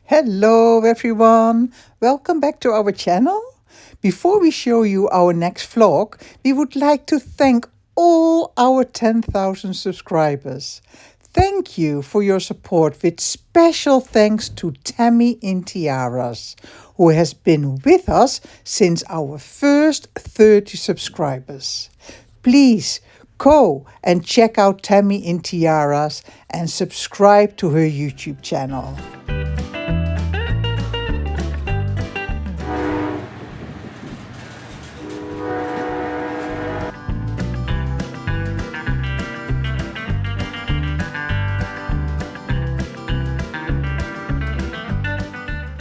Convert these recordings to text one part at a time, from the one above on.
Hello everyone, welcome back to our channel. Before we show you our next vlog, we would like to thank all our 10,000 subscribers. Thank you for your support, with special thanks to Tammy in Tiaras, who has been with us since our first 30 subscribers. Please go and check out Tammy in Tiaras and subscribe to her YouTube channel.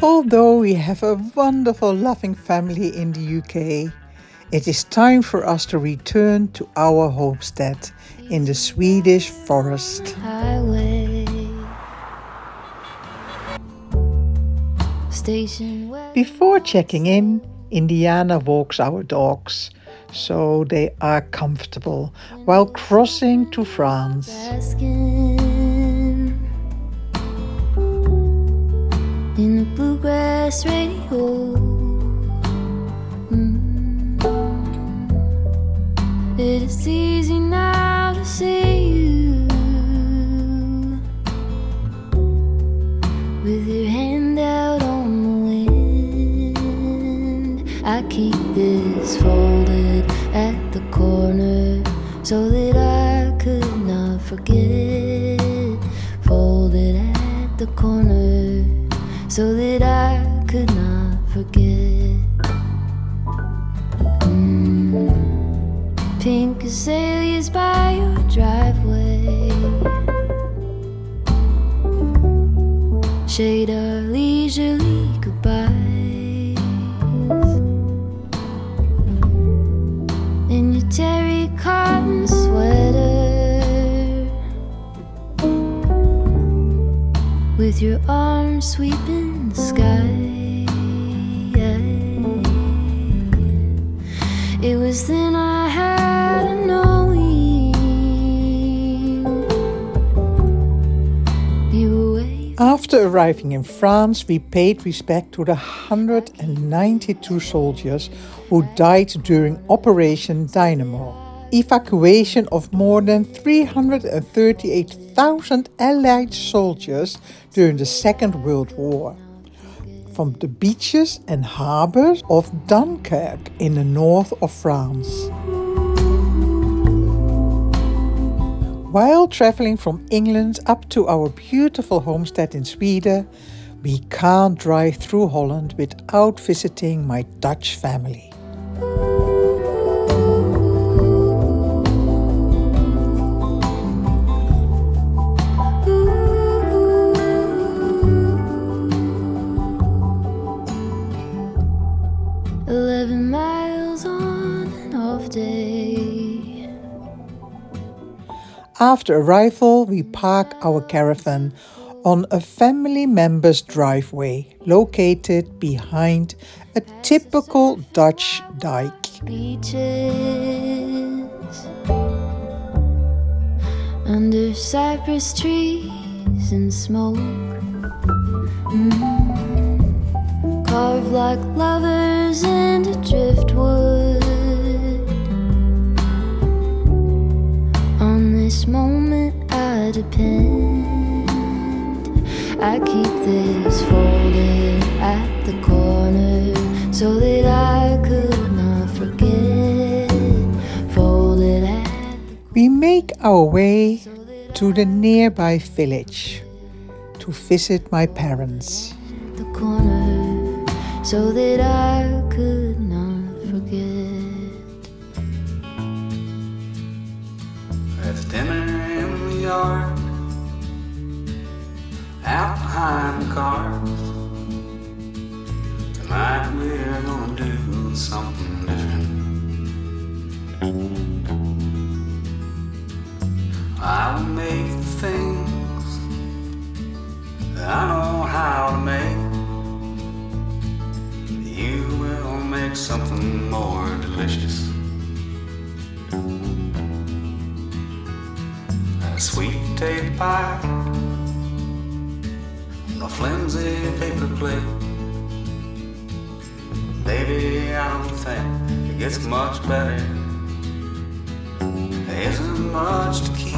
Although we have a wonderful, loving family in the UK, it is time for us to return to our homestead in the Swedish forest. Before checking in, Indiana walks our dogs, so they are comfortable while crossing to France. In the bluegrass radio, it is easy now to see you with your hand out on the wind. I keep this folded at the corner so that I could not forget. Folded at the corner so that I could not forget. Pink azaleas by your driveway shade our leisurely goodbyes. In your terry cotton sweater, with your arms sweeping the sky. It was then I had a knowing you were waiting. After arriving in France, we paid respect to the 192 soldiers who died during Operation Dynamo. Evacuation of more than 338,000 Allied soldiers during the Second World War, from the beaches and harbors of Dunkirk in the north of France. While traveling from England up to our beautiful homestead in Sweden, we can't drive through Holland without visiting my Dutch family. After arrival, we park our caravan on a family member's driveway located behind a typical Dutch dike. Beaches, under cypress trees and smoke, carved like lovers into driftwood. On this moment I depend. I keep this folded at the corner so that I could not forget. Folded at We make our way to the nearby village to visit my parents. The corner so that I could not forget. There's dinner in the yard, out behind the cars. Tonight we're gonna do something different. I will make the things that I know how to make. You will make something more delicious. A sweet potato pie, no a flimsy paper plate. Baby, I don't think it gets much better. There isn't much to keep.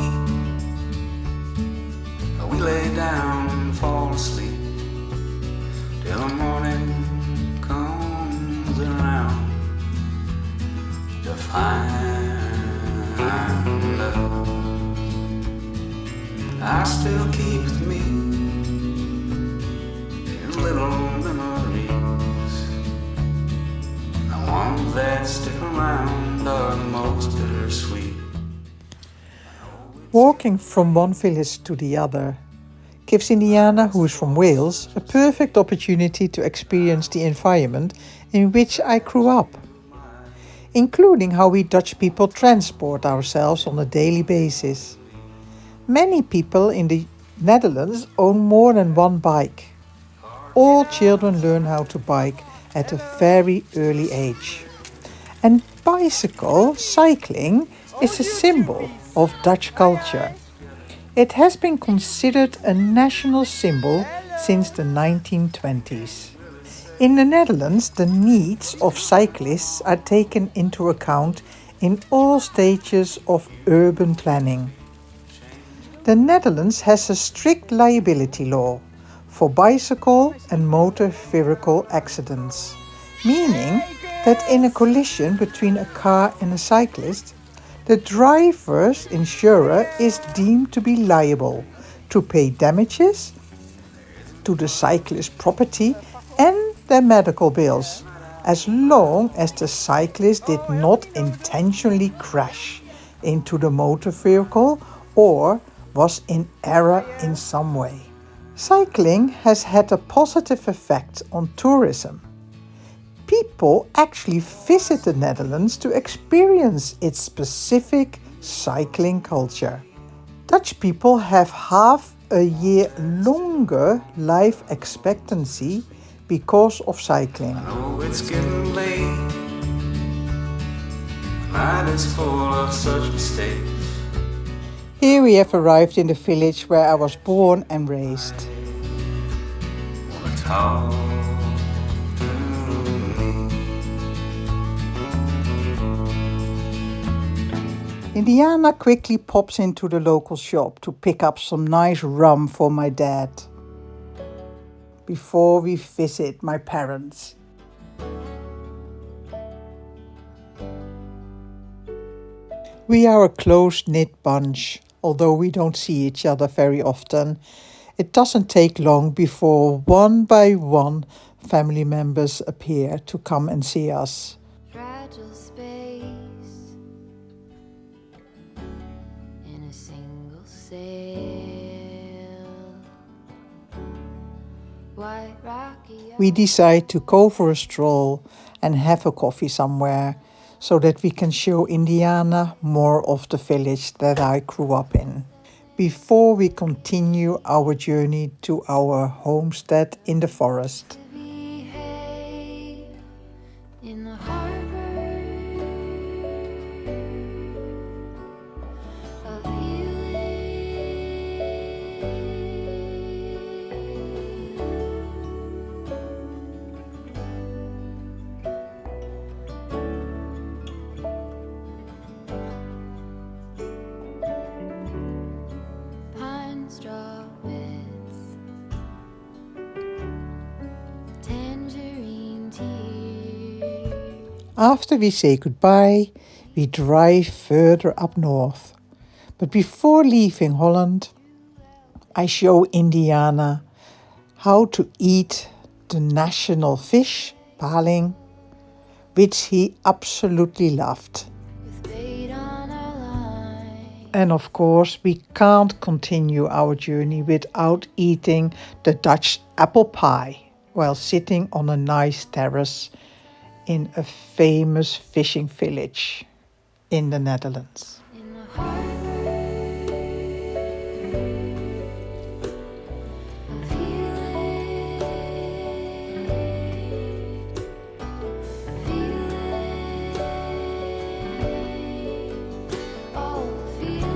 We lay down and fall asleep till the morning comes around to find love. I still keep with me these little memories. The ones that stick around are the most bittersweet. Walking from one village to the other gives Indiana, who is from Wales, a perfect opportunity to experience the environment in which I grew up, including how we Dutch people transport ourselves on a daily basis. Many people in the Netherlands own more than one bike. All children learn how to bike at a very early age. And cycling is a symbol of Dutch culture. It has been considered a national symbol since the 1920s. In the Netherlands, the needs of cyclists are taken into account in all stages of urban planning. The Netherlands has a strict liability law for bicycle and motor vehicle accidents, meaning that in a collision between a car and a cyclist, the driver's insurer is deemed to be liable to pay damages to the cyclist's property and their medical bills, as long as the cyclist did not intentionally crash into the motor vehicle or was in error in some way. Cycling has had a positive effect on tourism. People actually visit the Netherlands to experience its specific cycling culture. Dutch people have half a year longer life expectancy because of cycling. Oh, it's getting late. Night is full of such mistakes. Here we have arrived in the village where I was born and raised. Wanna talk to me. Indiana quickly pops into the local shop to pick up some nice rum for my dad before we visit my parents. We are a close-knit bunch, although we don't see each other very often. It doesn't take long before one by one family members appear to come and see us. Fragile space in a single sail. White rocky. We decide to go for a stroll and have a coffee somewhere so that we can show Indiana more of the village that I grew up in, before we continue our journey to our homestead in the forest. Behave in the harbor of healing. Pine straw beds, tangerine tears. After we say goodbye, we drive further up north. But before leaving Holland, I show Indiana how to eat the national fish, paling, which he absolutely loved. With bait on our line. And of course, we can't continue our journey without eating the Dutch apple pie while sitting on a nice terrace in a famous fishing village in the Netherlands. In the harbor of healing. Feeling. Oh, feeling.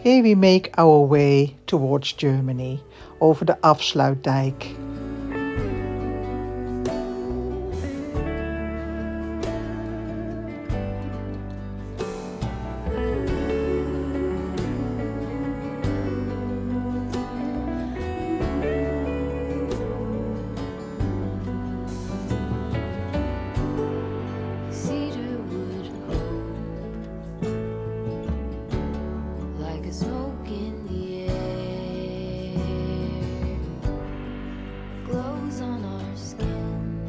Here we make our way towards Germany over the Afsluitdijk. Cedarwood like a smoke in the air, glows on our skin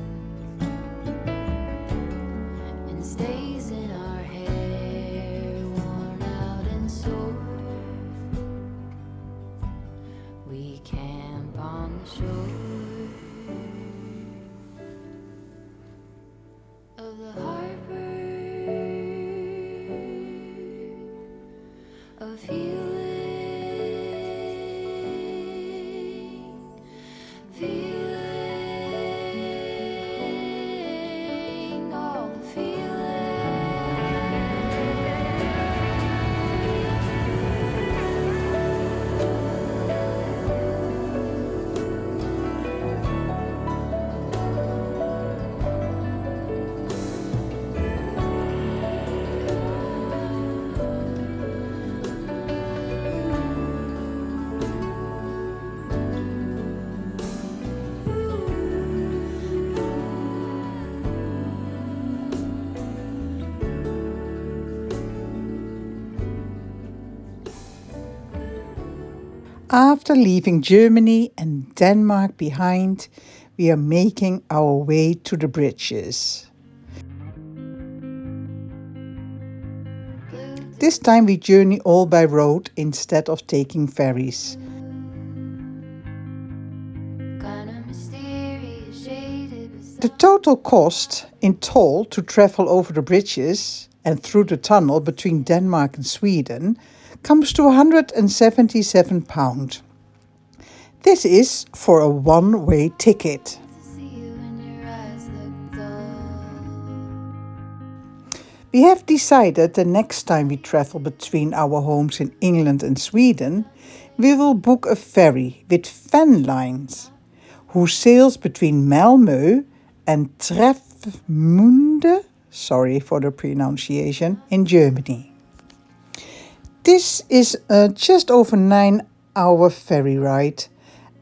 and stays in our hair, worn out and sore. We camp on the shore of the harbor of healing, feeling all the After leaving Germany and Denmark behind, we are making our way to the bridges. This time we journey all by road instead of taking ferries. kind of mysterious, shaded with The total cost in toll to travel over the bridges and through the tunnel between Denmark and Sweden comes to £177. This is for a one-way ticket. to see you and your eyes look dull. We have decided the next time we travel between our homes in England and Sweden, we will book a ferry with fan lines, who sails between Malmö and Travemünde, sorry for the pronunciation, in Germany. This is a just over 9-hour ferry ride,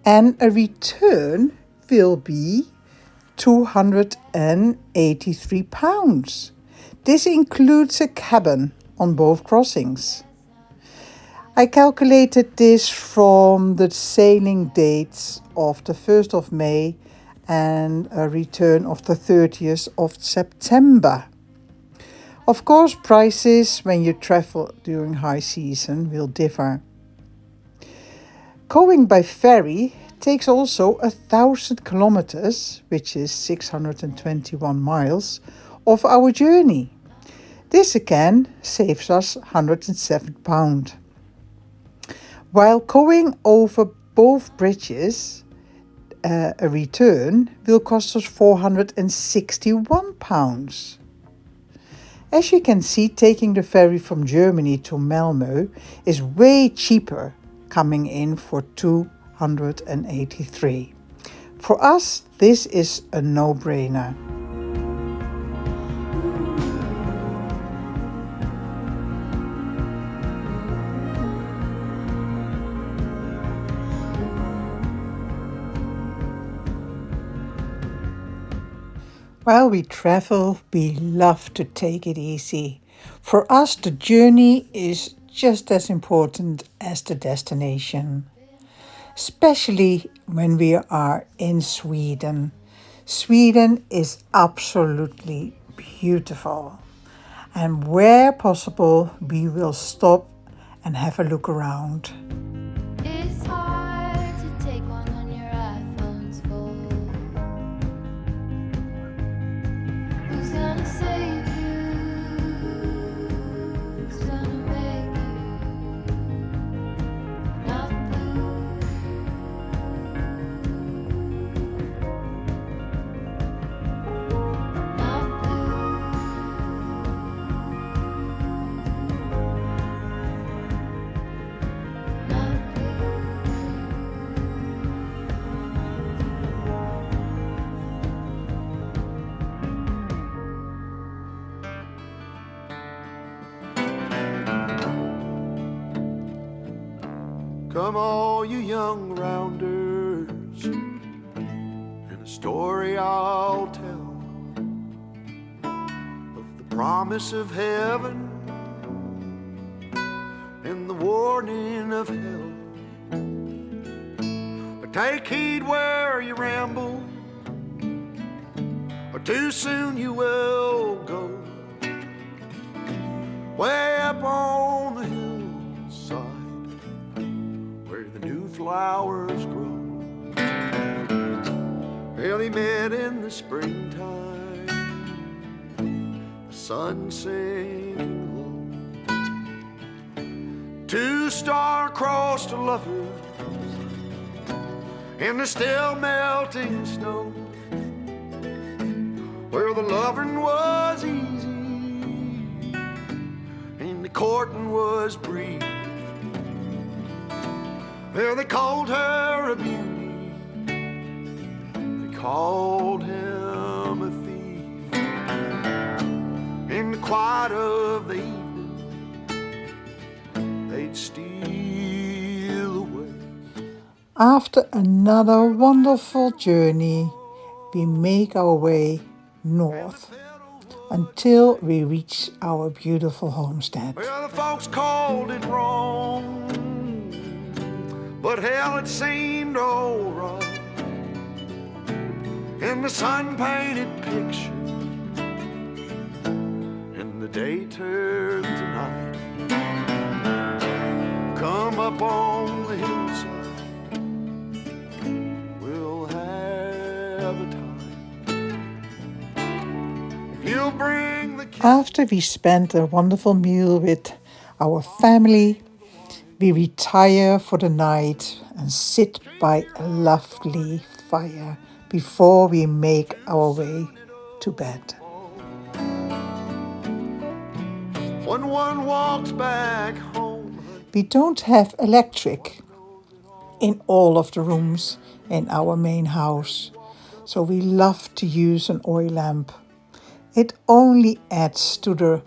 and a return will be £283. This includes a cabin on both crossings. I calculated this from the sailing dates of the 1st of May and a return of the 30th of September. Of course, prices when you travel during high season will differ. Going by ferry takes also 1,000 kilometers, which is 621 miles, of our journey. This again saves us £107. While going over both bridges, a return will cost us £461. As you can see, taking the ferry from Germany to Malmö is way cheaper, coming in for £283. For us, this is a no-brainer. While we travel, we love to take it easy. For us, the journey is just as important as the destination, especially when we are in Sweden. Sweden is absolutely beautiful, and where possible, we will stop and have a look around. It's hard to take one when your iPhone's full. Who's gonna save you? Who's gonna make you not blue? Not blue. Come all you young rounders, and a story I'll tell of the promise of heaven and the warning of hell. Take heed where you ramble, or too soon you will go. Way up on the hillside where the new flowers grow. Well, he met in the springtime, the sun sinking low. Two star-crossed lovers in the still melting snow, where the loving was easy and the courting was brief. Well, they called her a beauty, they called him a thief. In the quiet of the evening, they'd steal away. After another wonderful journey, we make our way north until we reach our beautiful homestead. Well, the folks called it wrong, but hell, it seemed alright. In the sun-painted picture, and the day turned to night. Come up on the hillside, we'll have a time. If you'll bring the kids. After we spent a wonderful meal with our family, we retire for the night and sit by a lovely fire before we make our way to bed. When one walks back home, We don't have electric in all of the rooms in our main house, so we love to use an oil lamp. It only adds to the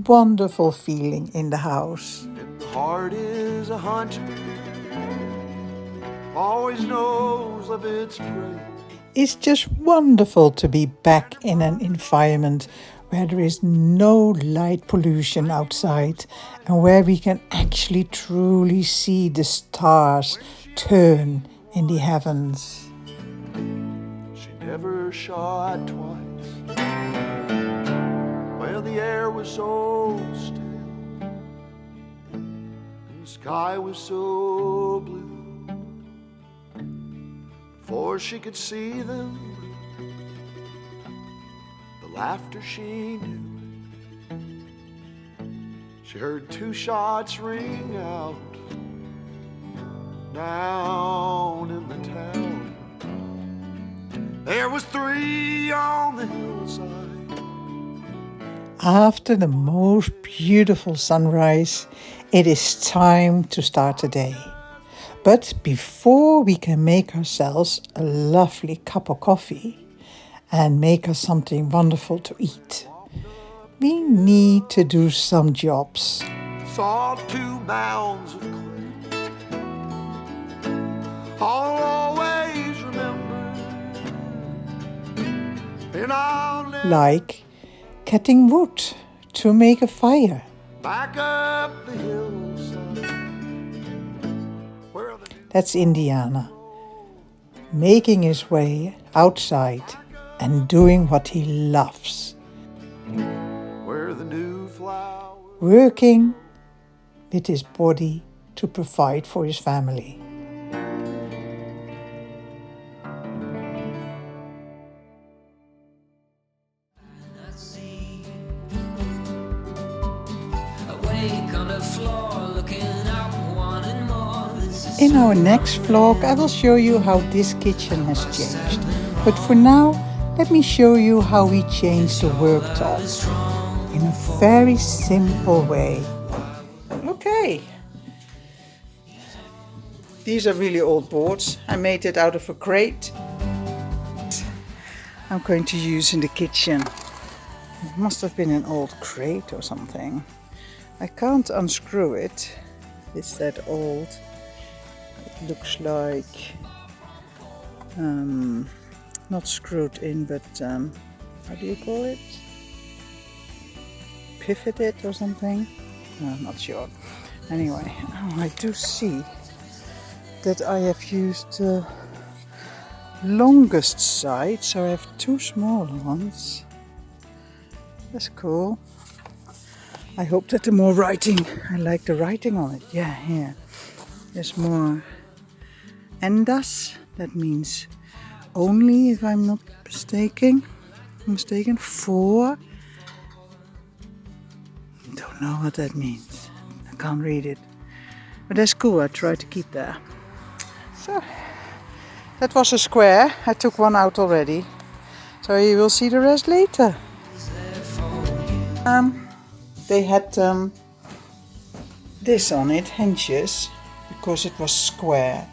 wonderful feeling in the house. and the heart is a hunter, always knows of its prey. It's just wonderful to be back in an environment where there is no light pollution outside and where we can actually truly see the stars turn in the heavens. She never shot twice. Well, the air was so still, and the sky was so blue. Before she could see them, the laughter she knew. She heard two shots ring out down in the town. There was three on the hillside. After the most beautiful sunrise, it is time to start the day. But before we can make ourselves a lovely cup of coffee and make us something wonderful to eat, we need to do some jobs. Saw two mounds of clay. I'll always remember, and I'll never Like cutting wood to make a fire. back up the hillside where the That's Indiana, making his way outside and doing what he loves, new flowers. working with his body to provide for his family. In our next vlog, I will show you how this kitchen has changed. But for now, let me show you how we changed the worktop in a very simple way. Okay. These are really old boards. I made it out of a crate. I'm going to use in the kitchen. It must have been an old crate or something. I can't unscrew it. It's that old. looks like not screwed in, but how do you call it? Pivoted or something? No, I'm not sure. Anyway, I do see that I have used the longest side, so I have two smaller ones. That's cool. I hope that the more writing, I like the writing on it. Yeah, here. There's more endas. That means only, if I'm not mistaken. 4. Don't know what that means. I can't read it. But that's cool. I try to keep that. So, that was a square. I took one out already. So you will see the rest later. They had this on it, hinges, because it was square.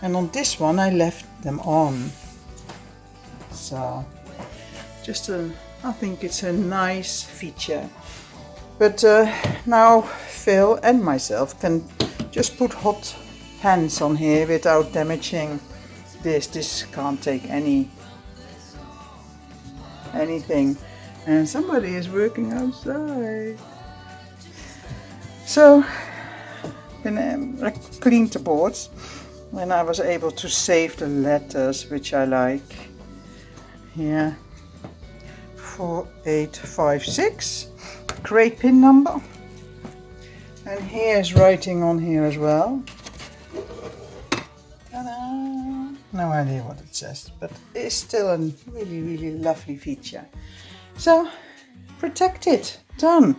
And on this one I left them on. So, I think it's a nice feature. But now Phil and myself can just put hot hands on here without damaging this. This can't take anything. And somebody is working outside. So, I cleaned the boards and I was able to save the letters, which I like. Here, 4856, great pin number. And here's writing on here as well. Ta-da! No idea what it says, but it's still a really, really lovely feature. So, protected, done.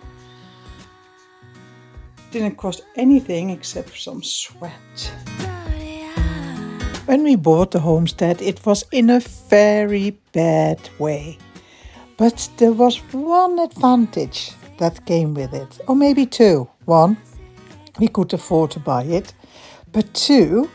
Didn't cost anything except some sweat. When we bought the homestead, it was in a very bad way. But there was one advantage that came with it, or maybe two. One, we could afford to buy it. But two,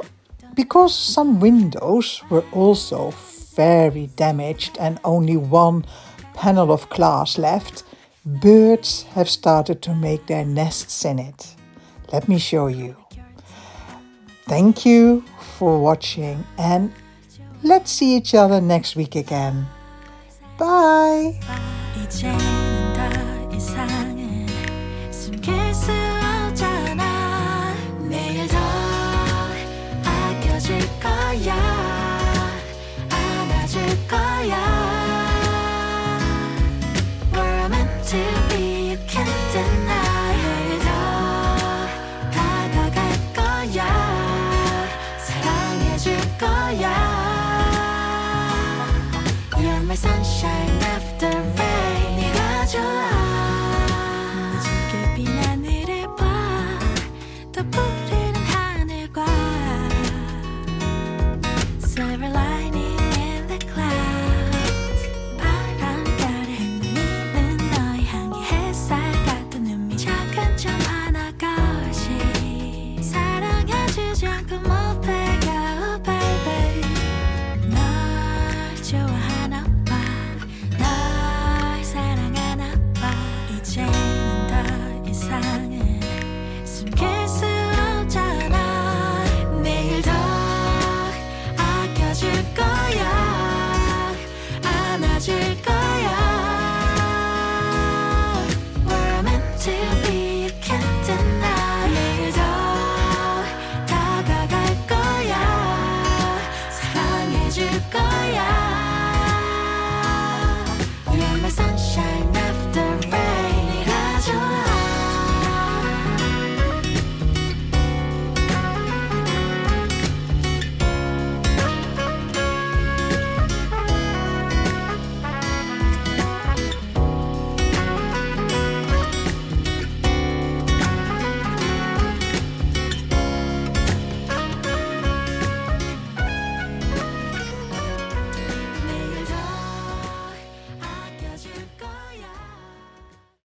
because some windows were also very damaged and only one panel of glass left, birds have started to make their nests in it. Let me show you. Thank you for watching and let's see each other next week again. Bye! 이제는 더 이상은 숨길 수 없잖아. 내일 더 아껴줄 거야. 안아줄 거야. We're meant to be, you can't deny. 내일 더 다가갈 거야. 사랑해줄 거야. You're my sunshine after rain. 네가 좋아.